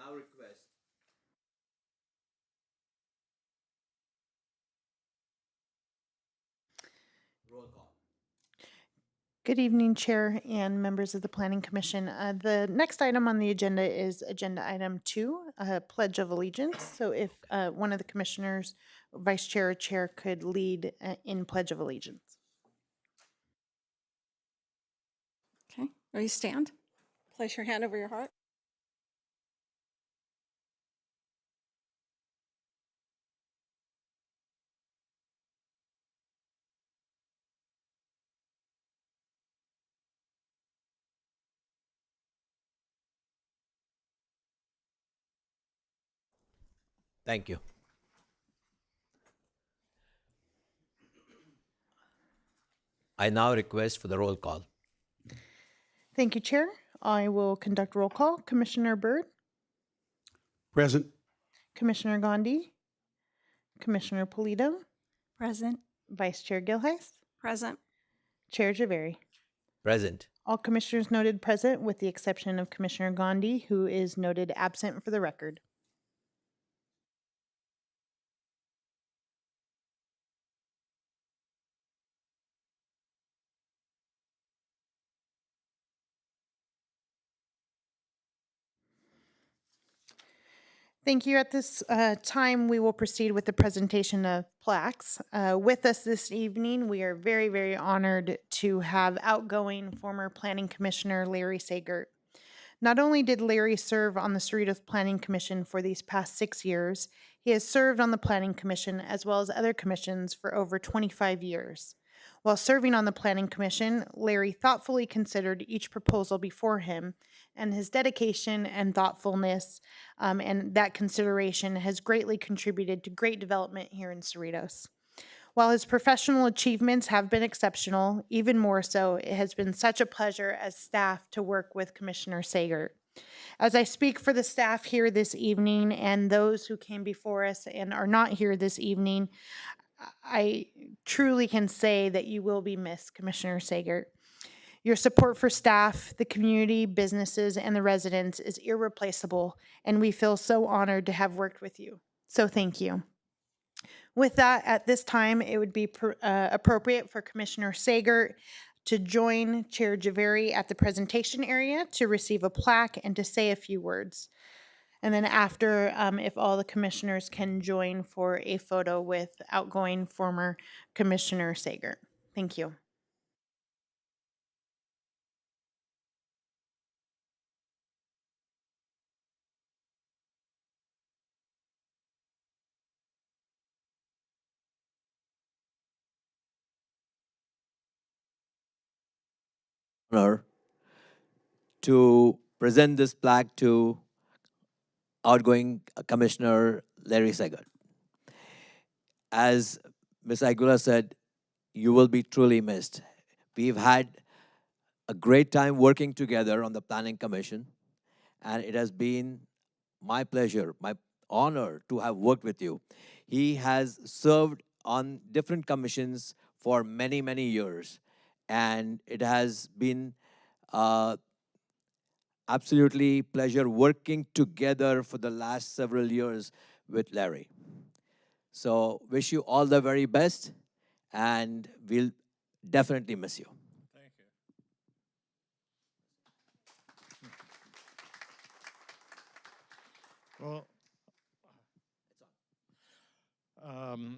now request roll call. Good evening, Chair and members of the Planning Commission. The next item on the agenda is Agenda Item 2, Pledge of Allegiance. So if one of the commissioners, Vice Chair or Chair, could lead in Pledge of Allegiance. Okay, will you stand? Place your hand over your heart. Thank you. I now request for the roll call. Thank you, Chair. I will conduct roll call. Commissioner Byrd, Present. Commissioner Gandhi, Commissioner Polito, Present. Vice Chair Gilheis, Present. Chair Javeri. Present. All commissioners noted present with the exception of Commissioner Gandhi, who is noted absent for the record. Thank you. At this time, we will proceed with the presentation of plaques. With us this evening, we are very, very honored to have outgoing former Planning Commissioner Larry Sagert. Not only did Larry serve on the Cerritos Planning Commission for these past 6 years, he has served on the Planning Commission as well as other commissions for over 25 years. While serving on the Planning Commission, Larry thoughtfully considered each proposal before him, and his dedication and thoughtfulness and that consideration has greatly contributed to great development here in Cerritos. While his professional achievements have been exceptional, even more so, it has been such a pleasure as staff to work with Commissioner Sagert. As I speak for the staff here this evening and those who came before us and are not here this evening, I truly can say that you will be missed, Commissioner Sagert. Your support for staff, the community, businesses, and the residents is irreplaceable, and we feel so honored to have worked with you. So thank you. With that, at this time, it would be appropriate for Commissioner Sagert to join Chair Javeri at the presentation area to receive a plaque and to say a few words. And then after, if all the commissioners can join for a photo with outgoing former Commissioner Sagert. Thank you. Honor to present this plaque to outgoing Commissioner Larry Sagert. As Ms. Aguilar said, you will be truly missed. We've had a great time working together on the Planning Commission, and it has been my pleasure, my honor to have worked with you. He has served on different commissions for many, many years, and it has been absolutely pleasure working together for the last several years with Larry. So wish you all the very best, and we'll definitely miss you. Thank you. Well,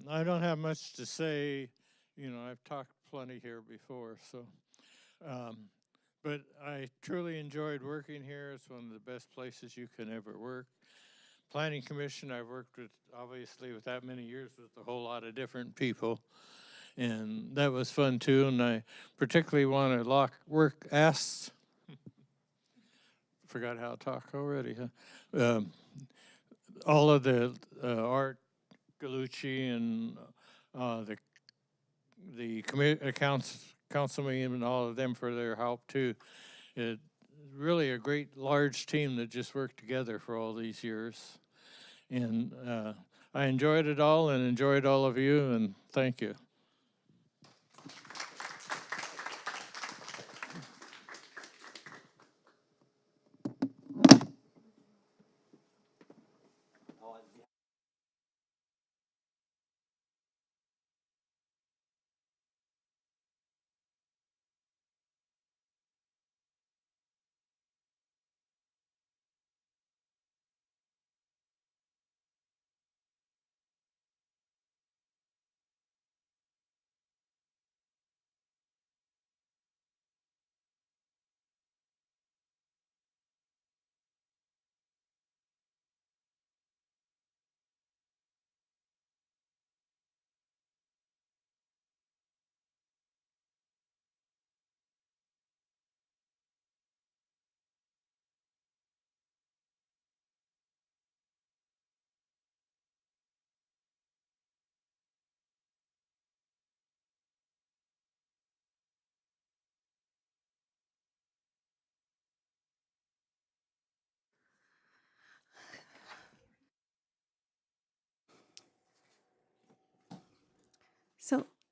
I don't have much to say. You know, I've talked plenty here before, so. But I truly enjoyed working here. It's one of the best places you can ever work. Planning Commission, I've worked with, obviously, with that many years with a whole lot of different people. And that was fun too. And I particularly want to forgot how to talk already, huh? All of the Art Galucci and the councilman and all of them for their help too. It really a great large team that just worked together for all these years. And I enjoyed it all and enjoyed all of you, and thank you.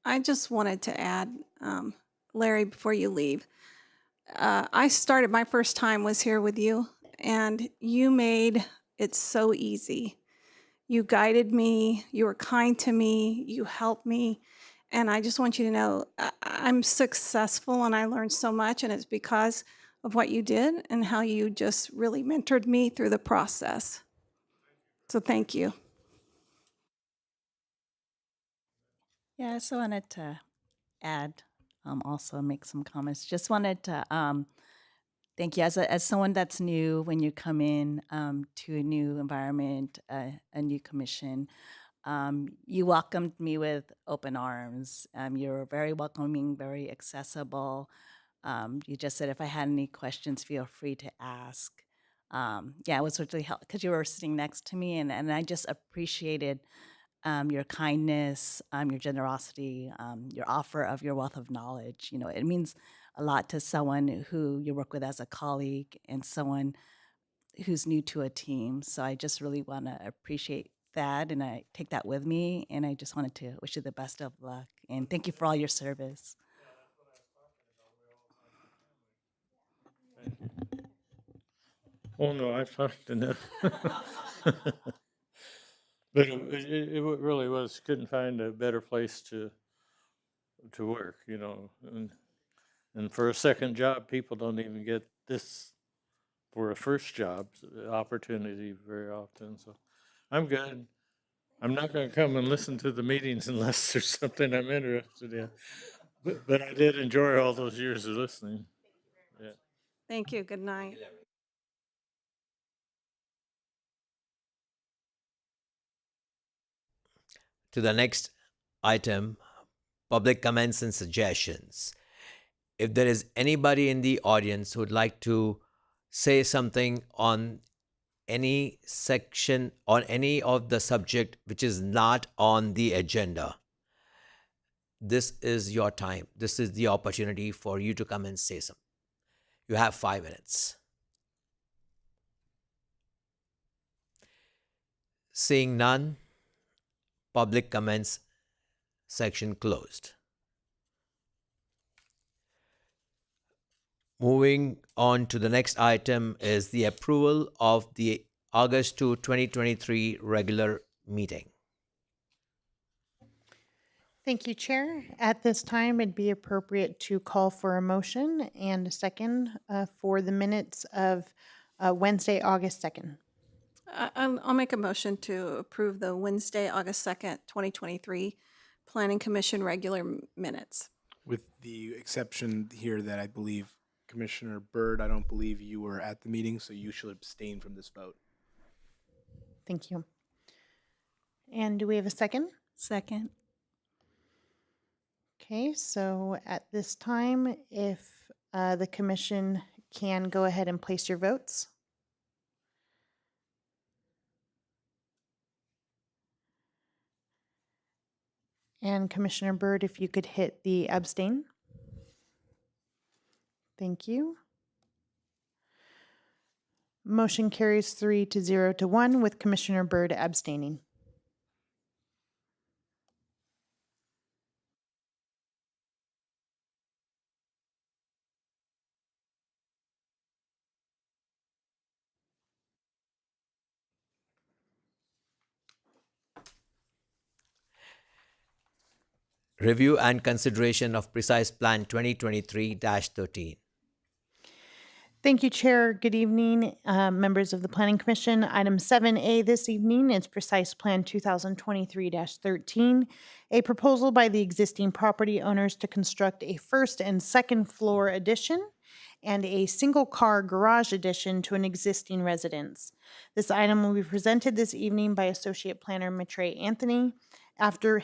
I just wanted to add, Larry, before you leave, I started, my first time was here with you, and you made it so easy. You guided me, you were kind to me, you helped me, and I just want you to know I'm successful and I learned so much, and it's because of what you did and how you just really mentored me through the process. So thank you. Yeah, I also wanted to add, also make some comments. Just wanted to thank you as someone that's new when you come in to a new environment, a new commission. You welcomed me with open arms. You were very welcoming, very accessible. You just said if I had any questions, feel free to ask. Yeah, it was really helpful because you were sitting next to me, and I just appreciated your kindness, your generosity, your offer of your wealth of knowledge. You know, it means a lot to someone who you work with as a colleague and someone who's new to a team. So I just really want to appreciate that, and I take that with me. And I just wanted to wish you the best of luck and thank you for all your service. Oh, no, I've talked enough. But it really was, couldn't find a better place to work, you know. And for a second job, people don't even get this for a first job opportunity very often. So I'm good. I'm not going to come and listen to the meetings unless there's something I'm interested in. But I did enjoy all those years of listening. Yeah. Thank you. Good night. To the next item, public comments and suggestions. If there is anybody in the audience who would like to say something on any section, on any of the subject which is not on the agenda, this is your time. This is the opportunity for you to come and say something. You have 5 minutes. Seeing none, public comments section closed. Moving on to the next item is the approval of the August 2, 2023 regular meeting. Thank you, Chair. At this time, it'd be appropriate to call for a motion and a second for the minutes of Wednesday, August 2nd. I'll make a motion to approve the Wednesday, August 2nd, 2023 Planning Commission regular minutes. With the exception here that I believe Commissioner Byrd, I don't believe you were at the meeting, so you should abstain from this vote. Thank you. And do we have a second? Second. Okay, so at this time, if the commission can go ahead and place your votes. And Commissioner Byrd, if you could hit the abstain. Thank you. Motion carries 3-0 to 1 with Commissioner Byrd abstaining. Review and consideration of Precise Plan 2023-13. Thank you, Chair. Good evening, members of the Planning Commission. Item 7A this evening is Precise Plan 2023-13, a proposal by the existing property owners to construct a first and second floor addition and a single-car garage addition to an existing residence. This item will be presented this evening by Associate Planner Matre Anthony, after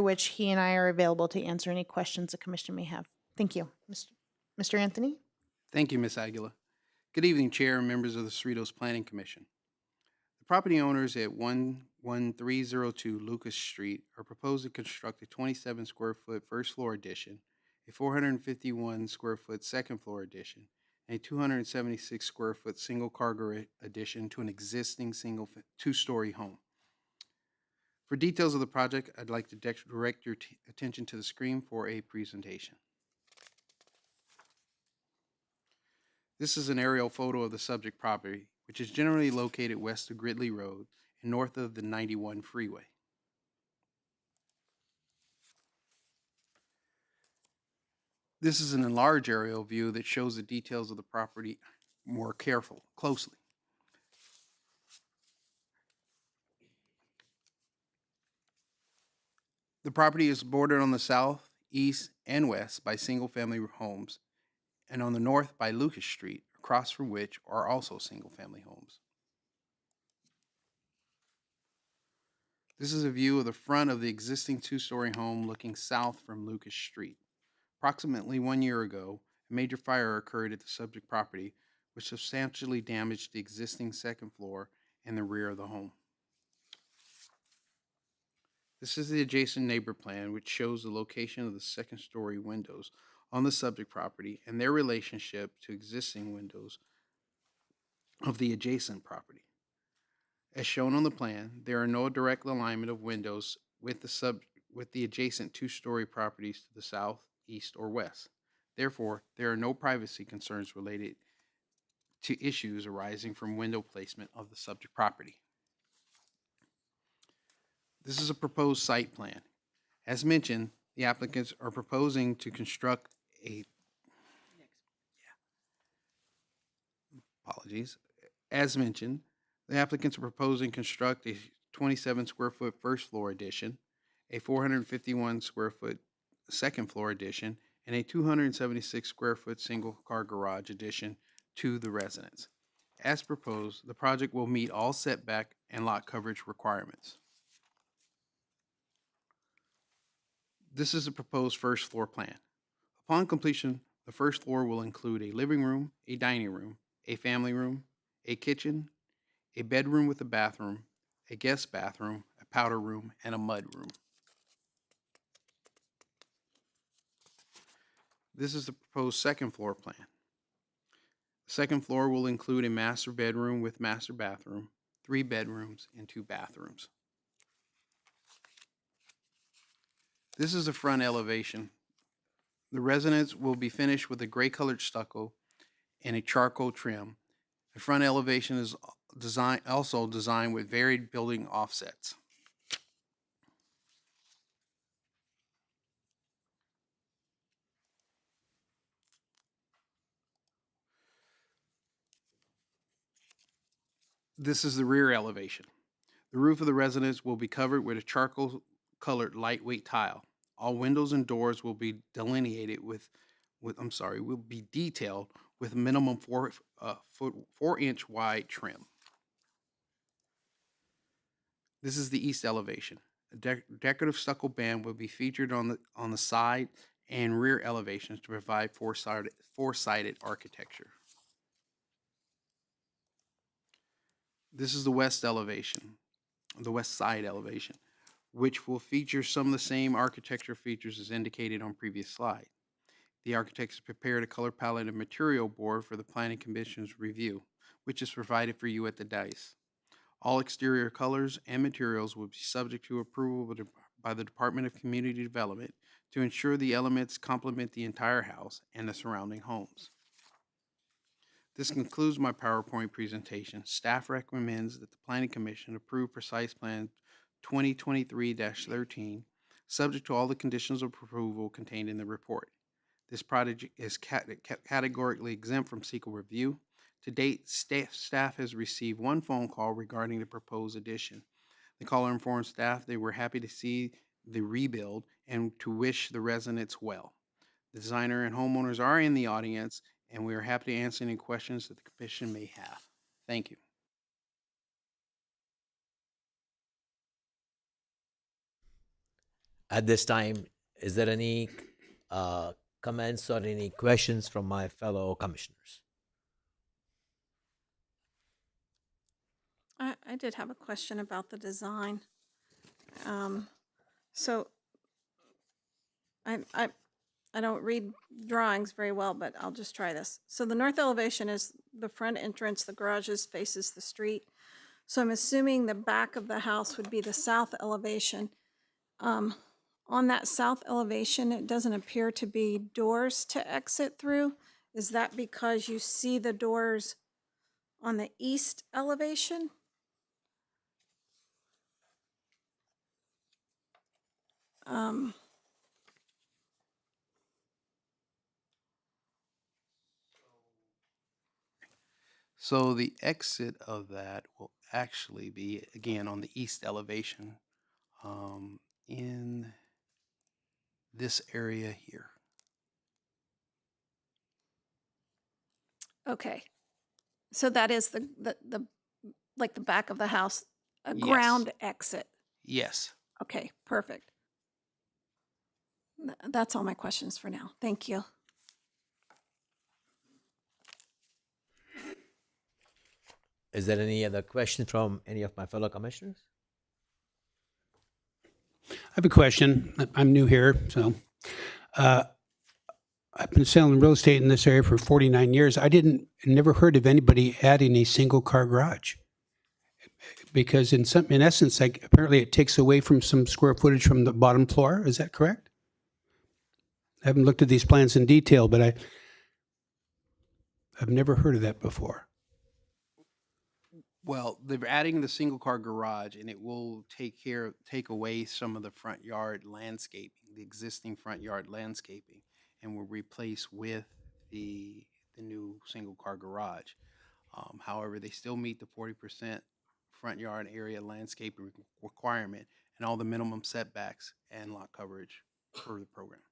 which he and I are available to answer any questions the Commission may have. Thank you. Mr. Anthony? Thank you, Ms. Aguila. Good evening, Chair and members of the Cerritos Planning Commission. The property owners at 11302 Lucas Street are proposing to construct a 27 square foot first floor addition, a 451 square foot second floor addition, and a 276 square foot single car garage addition to an existing two-story home. For details of the project, I'd like to direct your attention to the screen for a presentation. This is an aerial photo of the subject property, which is generally located west of Gridley Road and north of the 91 freeway. This is an enlarged aerial view that shows the details of the property more closely. The property is bordered on the south, east, and west by single-family homes, and on the north by Lucas Street, across from which are also single-family homes. This is a view of the front of the existing two-story home looking south from Lucas Street. Approximately 1 year ago, a major fire occurred at the subject property, which substantially damaged the existing second floor and the rear of the home. This is the adjacent neighbor plan, which shows the location of the second-story windows on the subject property and their relationship to existing windows of the adjacent property. As shown on the plan, there are no direct alignment of windows with the adjacent two-story properties to the south, east, or west. Therefore, there are no privacy concerns related to issues arising from window placement of the subject property. This is a proposed site plan. As mentioned, the applicants are proposing to construct As mentioned, the applicants are proposing to construct a 27 square foot first floor addition, a 451 square foot second floor addition, and a 276 square foot single car garage addition to the residence. As proposed, the project will meet all setback and lot coverage requirements. This is the proposed first floor plan. Upon completion, the first floor will include a living room, a dining room, a family room, a kitchen, a bedroom with a bathroom, a guest bathroom, a powder room, and a mud room. This is the proposed second floor plan. The second floor will include a master bedroom with master bathroom, 3 bedrooms, and 2 bathrooms. This is the front elevation. The residence will be finished with a gray colored stucco and a charcoal trim. The front elevation is also designed with varied building offsets. This is the rear elevation. The roof of the residence will be covered with a charcoal colored lightweight tile. All windows and doors will be delineated will be detailed with minimum 4-inch wide trim. This is the east elevation. A decorative stucco band will be featured on the side and rear elevations to provide four-sided architecture. This is the west side elevation, which will feature some of the same architecture features as indicated on previous slide. The architects prepared a color palette and material board for the Planning Commission's review, which is provided for you at the dais. All exterior colors and materials will be subject to approval by the Department of Community Development to ensure the elements complement the entire house and the surrounding homes. This concludes my PowerPoint presentation. Staff recommends that the Planning Commission approve Precise Plan 2023-13, subject to all the conditions of approval contained in the report. This project is categorically exempt from SEQA review. To date, staff has received 1 phone call regarding the proposed addition. The caller informed staff they were happy to see the rebuild and to wish the residents well. The designer and homeowners are in the audience, and we are happy to answer any questions that the commission may have. Thank you. At this time, is there any comments or any questions from my fellow commissioners? I did have a question about the design. So I don't read drawings very well, but I'll just try this. So the north elevation is the front entrance. The garages faces the street. So I'm assuming the back of the house would be the south elevation. On that south elevation, it doesn't appear to be doors to exit through. Is that because you see the doors on the east elevation? Um, So the exit of that will actually be, again, on the east elevation, in this area here. Okay, so that is the like the back of the house, a Yes. ground exit. Yes. Okay, perfect. That's all my questions for now. Thank you. Is there any other question from any of my fellow commissioners? I have a question. I'm new here, so I've been selling real estate in this area for 49 years. I never heard of anybody adding a single car garage, because in essence, like apparently it takes away from some square footage from the bottom floor. Is that correct? I haven't looked at these plans in detail, but I've never heard of that before. Well, they're adding the single car garage, and it will take away some of the front yard landscaping, the existing front yard landscaping, and will replace with the new single car garage. However, they still meet the 40% front yard area landscaping requirement and all the minimum setbacks and lot coverage for the program.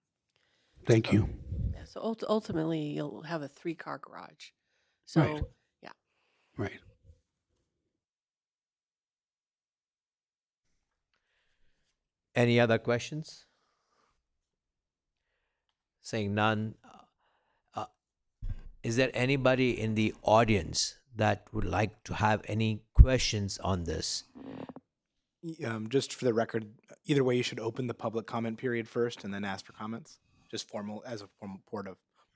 Thank you. Yeah, so ultimately, you'll have a 3-car garage. So, Right. yeah. Right. Any other questions? Saying none, is there anybody in the audience that would like to have any questions on this? Just for the record, either way, you should open the public comment period first and then ask for comments. Just formal, as a formal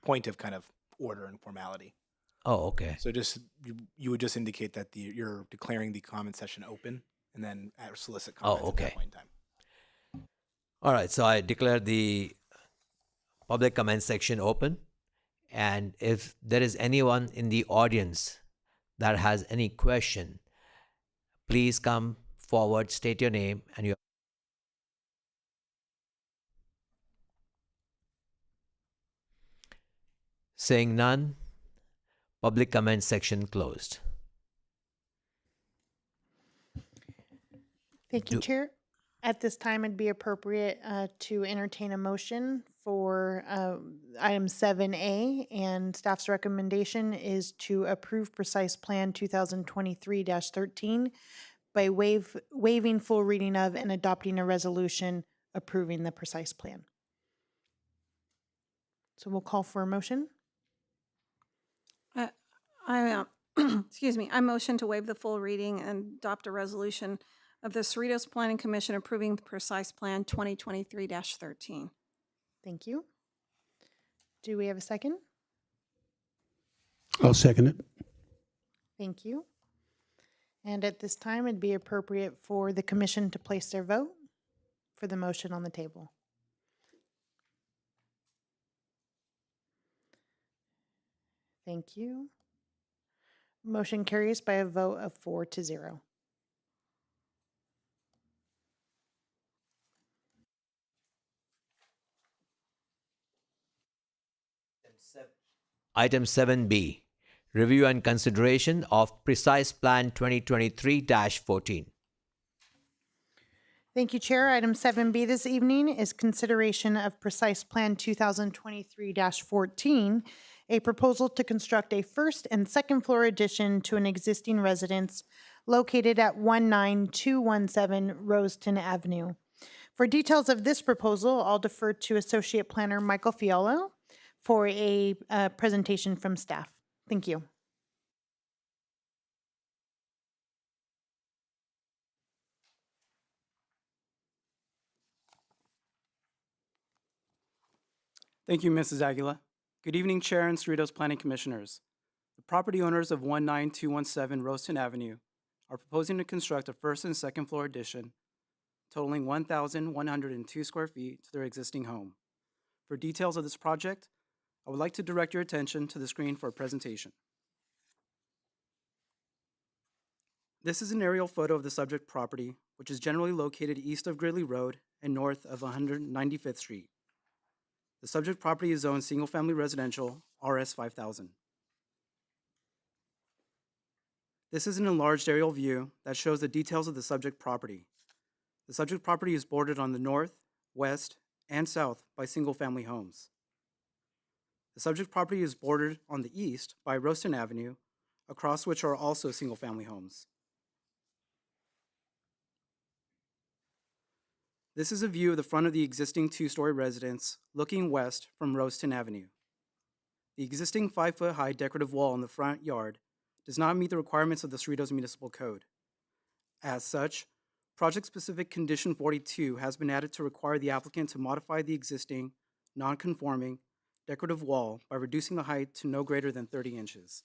point of kind of order and formality. Oh, okay. So just you would just indicate that you're declaring the comment session open, and then solicit comments at okay. that point in time. All right, so I declare the public comment section open. And if there is anyone in the audience that has any question, please come forward, state your name and your. Saying none, public comment section closed. Thank you, Chair. At this time, it'd be appropriate to entertain a motion for item 7A, and staff's recommendation is to approve Precise Plan 2023-13 by waiving full reading of and adopting a resolution approving the Precise Plan. So we'll call for a motion. Excuse me, I motion to waive the full reading and adopt a resolution of the Cerritos Planning Commission approving the Precise Plan 2023-13. Thank you. Do we have a second? I'll second it. Thank you. And at this time, it'd be appropriate for the commission to place their vote for the motion on the table. Thank you. Motion carries by a vote of 4-0. Item 7B, review and consideration of Precise Plan 2023-14. Thank you, Chair. Item 7B this evening is consideration of Precise Plan 2023-14, a proposal to construct a first and second floor addition to an existing residence located at 19217 Roseton Avenue. For details of this proposal, I'll defer to Associate Planner Michael Fiallo for a presentation from staff. Thank you. Thank you, Mrs. Aguila. Good evening, Chair and Cerritos Planning Commissioners. The property owners of 19217 Roseton Avenue are proposing to construct a first and second floor addition totaling 1,102 square feet to their existing home. For details of this project, I would like to direct your attention to the screen for a presentation. This is an aerial photo of the subject property, which is generally located east of Gridley Road and north of 195th Street. The subject property is zoned single-family residential, RS 5000. This is an enlarged aerial view that shows the details of the subject property. The subject property is bordered on the north, west, and south by single-family homes. The subject property is bordered on the east by Roaston Avenue, across which are also single-family homes. This is a view of the front of the existing two-story residence looking west from Roaston Avenue. The existing 5-foot-high decorative wall in the front yard does not meet the requirements of the Cerritos Municipal Code. As such, project-specific condition 42 has been added to require the applicant to modify the existing, non-conforming, decorative wall by reducing the height to no greater than 30 inches.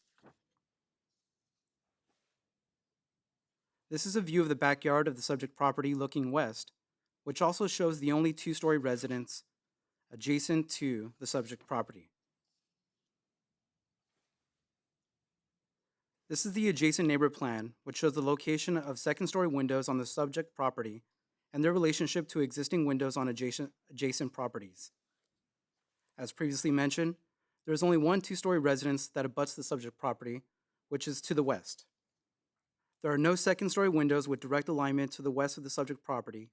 This is a view of the backyard of the subject property looking west, which also shows the only two-story residence adjacent to the subject property. This is the adjacent neighbor plan, which shows the location of second-story windows on the subject property and their relationship to existing windows on adjacent properties. As previously mentioned, there is only one two-story residence that abuts the subject property, which is to the west. There are no second-story windows with direct alignment to the west of the subject property,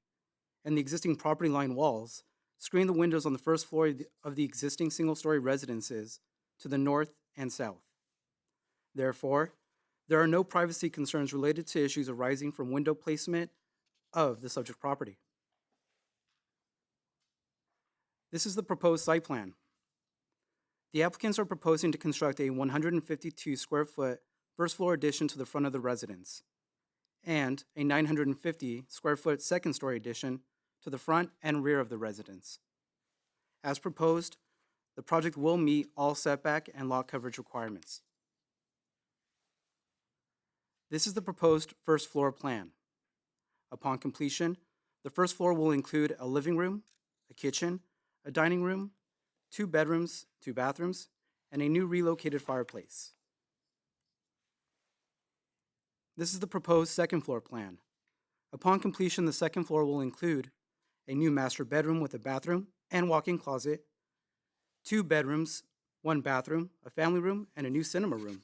and the existing property line walls screen the windows on the first floor of the existing single-story residences to the north and south. Therefore, there are no privacy concerns related to issues arising from window placement of the subject property. This is the proposed site plan. The applicants are proposing to construct a 152 square foot first floor addition to the front of the residence and a 950 square foot second story addition to the front and rear of the residence. As proposed, the project will meet all setback and lot coverage requirements. This is the proposed first floor plan. Upon completion, the first floor will include a living room, a kitchen, a dining room, 2 bedrooms, 2 bathrooms, and a new relocated fireplace. This is the proposed second floor plan. Upon completion, the second floor will include a new master bedroom with a bathroom and walk-in closet, 2 bedrooms, 1 bathroom, a family room, and a new cinema room.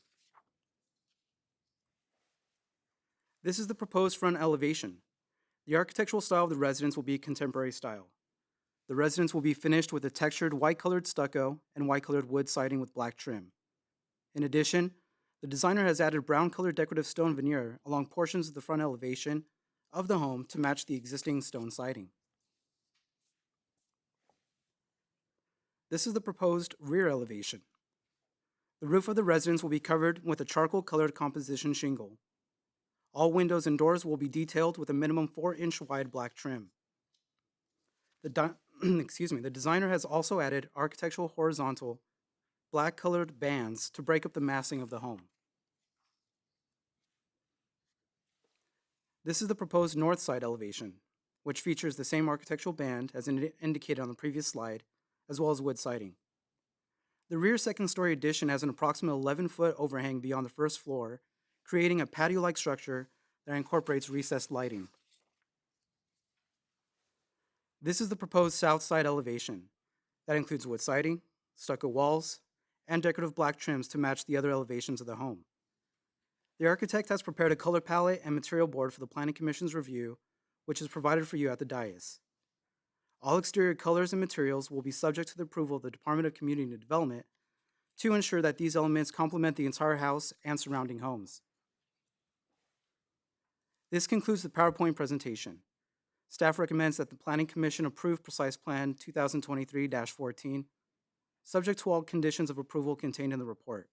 This is the proposed front elevation. The architectural style of the residence will be contemporary style. The residence will be finished with a textured white-colored stucco and white-colored wood siding with black trim. In addition, the designer has added brown-colored decorative stone veneer along portions of the front elevation of the home to match the existing stone siding. This is the proposed rear elevation. The roof of the residence will be covered with a charcoal-colored composition shingle. All windows and doors will be detailed with a minimum 4-inch wide black trim. The designer has also added architectural horizontal black-colored bands to break up the massing of the home. This is the proposed north side elevation, which features the same architectural band as indicated on the previous slide, as well as wood siding. The rear second-story addition has an approximate 11-foot overhang beyond the first floor, creating a patio-like structure that incorporates recessed lighting. This is the proposed south side elevation. That includes wood siding, stucco walls, and decorative black trims to match the other elevations of the home. The architect has prepared a color palette and material board for the Planning Commission's review, which is provided for you at the dais. All exterior colors and materials will be subject to the approval of the Department of Community Development to ensure that these elements complement the entire house and surrounding homes. This concludes the PowerPoint presentation. Staff recommends that the Planning Commission approve Precise Plan 2023-14, subject to all conditions of approval contained in the report.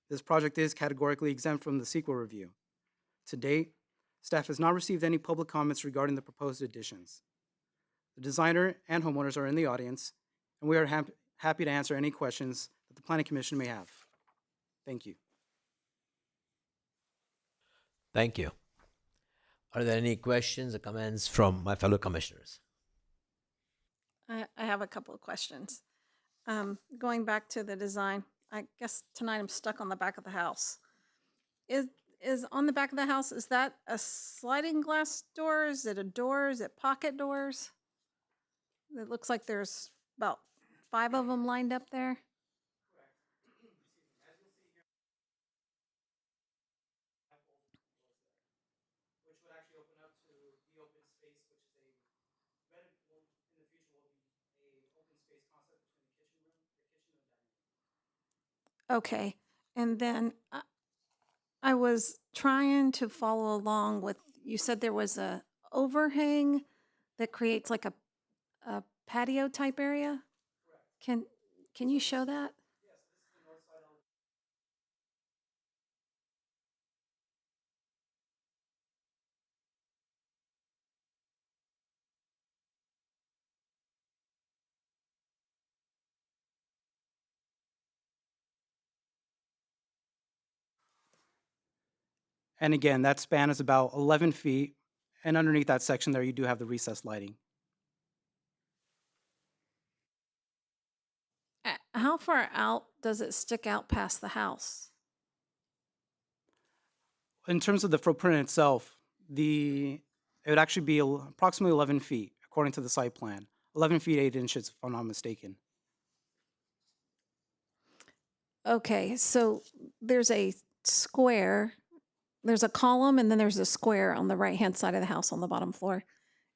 This project is categorically exempt from the CEQA review. To date, staff has not received any public comments regarding the proposed additions. The designer and homeowners are in the audience, and we are happy to answer any questions that the Planning Commission may have. Thank you. Thank you. Are there any questions or comments from my fellow commissioners? I have a couple of questions. Going back to the design, I guess tonight I'm stuck on the back of the house. Is on the back of the house, is that a sliding glass door? Is it a door? Is it pocket doors? It looks like there's about 5 of them lined up there. Which would actually open up to the open space, which is in the future will be a open space concept between the kitchen and dining room. Okay, and then I was trying to follow along with, you said there was a overhang that creates like a patio type area? Can you show that? And again, that span is about 11 feet. And underneath that section there, you do have the recessed lighting. How far out does it stick out past the house? In terms of the footprint itself, it would actually be approximately 11 feet, according to the site plan. 11 feet, 8 inches, if I'm not mistaken. Okay, so there's a square, there's a column, and then there's a square on the right-hand side of the house on the bottom floor.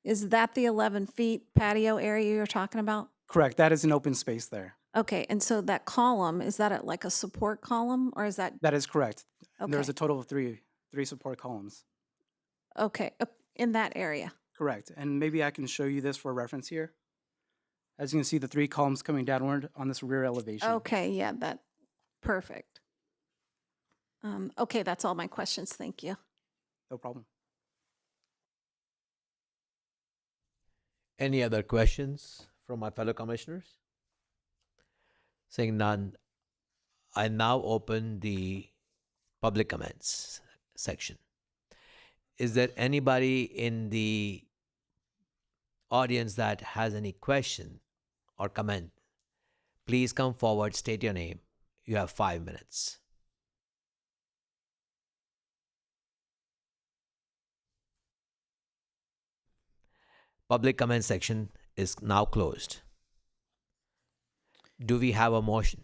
Is that the 11 feet patio area you're talking about? Correct, that is an open space there. Okay, and so that column, is that like a support column, or is that, That is correct. And there's okay, a total of three support columns. okay, in that area? Correct, and maybe I can show you this for reference here. As you can see, the 3 columns coming downward on this rear elevation. Okay, yeah, perfect. Okay, that's all my questions, thank you. No problem. Any other questions from my fellow commissioners? Saying none, I now open the public comments section. Is there anybody in the audience that has any question or comment? Please come forward, state your name. You have 5 minutes. Public comment section is now closed. Do we have a motion?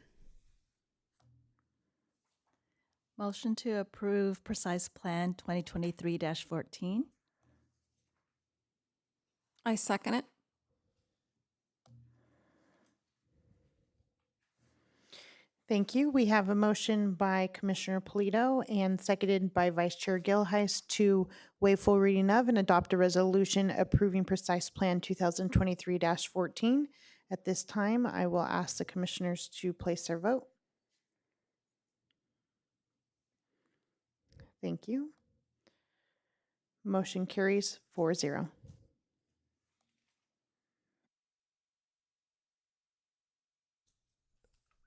Motion to approve Precise Plan 2023-14. I second it. Thank you. We have a motion by Commissioner Polito and seconded by Vice Chair Gilheist to waive full reading of and adopt a resolution approving Precise Plan 2023-14. At this time, I will ask the commissioners to place their vote. Thank you. Motion carries 4-0.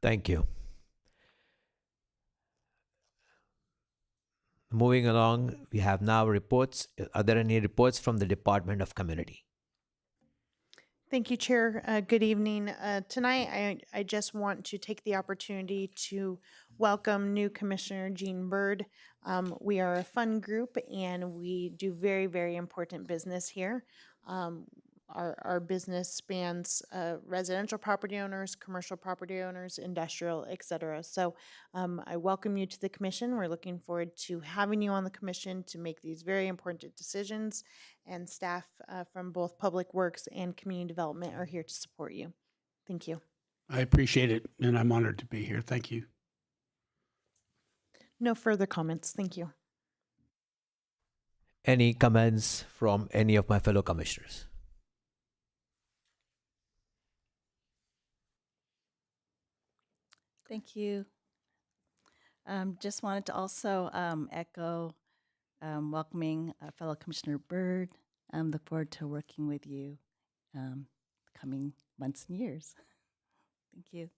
Thank you. Moving along, we have now reports. Are there any reports from the Department of Community? Thank you, Chair. Good evening. Tonight, I just want to take the opportunity to welcome new Commissioner Jean Bird. We are a fun group and we do very, very important business here. Our business spans residential property owners, commercial property owners, industrial, et cetera. So I welcome you to the commission. We're looking forward to having you on the commission to make these very important decisions, and staff from both Public Works and Community Development are here to support you. Thank you. I appreciate it, and I'm honored to be here. Thank you. No further comments. Thank you. Any comments from any of my fellow commissioners? Thank you. Just wanted to also echo welcoming fellow Commissioner Byrd. Look forward to working with you coming months and years. Thank you.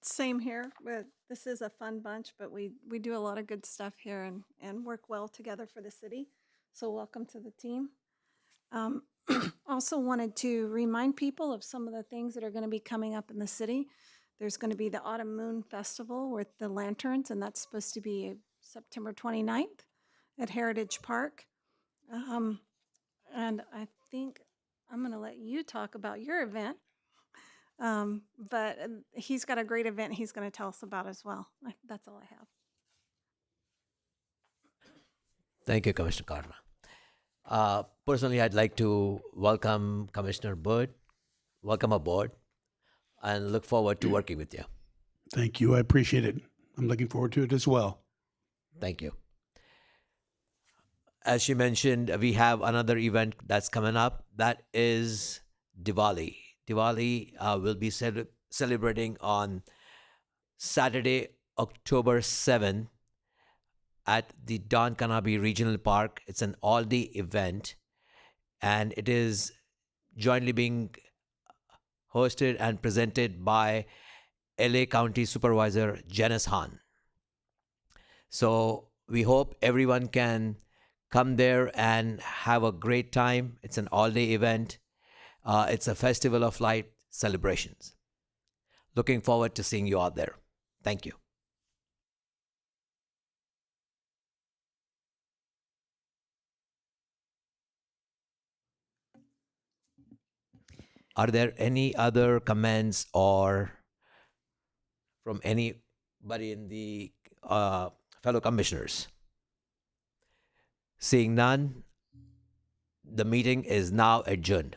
Same here, but This is a fun bunch, but we do a lot of good stuff here and work well together for the city. So welcome to the team. Also wanted to remind people of some of the things that are going to be coming up in the city. There's going to be the Autumn Moon Festival with the lanterns, and that's supposed to be September 29th at Heritage Park. And I think I'm going to let you talk about your event. But he's got a great event he's going to tell us about as well. That's all I have. Thank you, Commissioner Carter. Personally, I'd like to welcome Commissioner Byrd. Welcome aboard, and look forward to working with you. Thank you. I appreciate it. I'm looking forward to it as well. Thank you. As she mentioned, we have another event that's coming up. That is Diwali. Diwali will be celebrating on Saturday, October 7th at the Don Kanabi Regional Park. It's an all-day event, and it is jointly being hosted and presented by LA County Supervisor Janice Hahn. So we hope everyone can come there and have a great time. It's an all-day event. It's a festival of light celebrations. Looking forward to seeing you out there. Thank you. Are there any other comments or from anybody in the fellow commissioners? Seeing none, the meeting is now adjourned.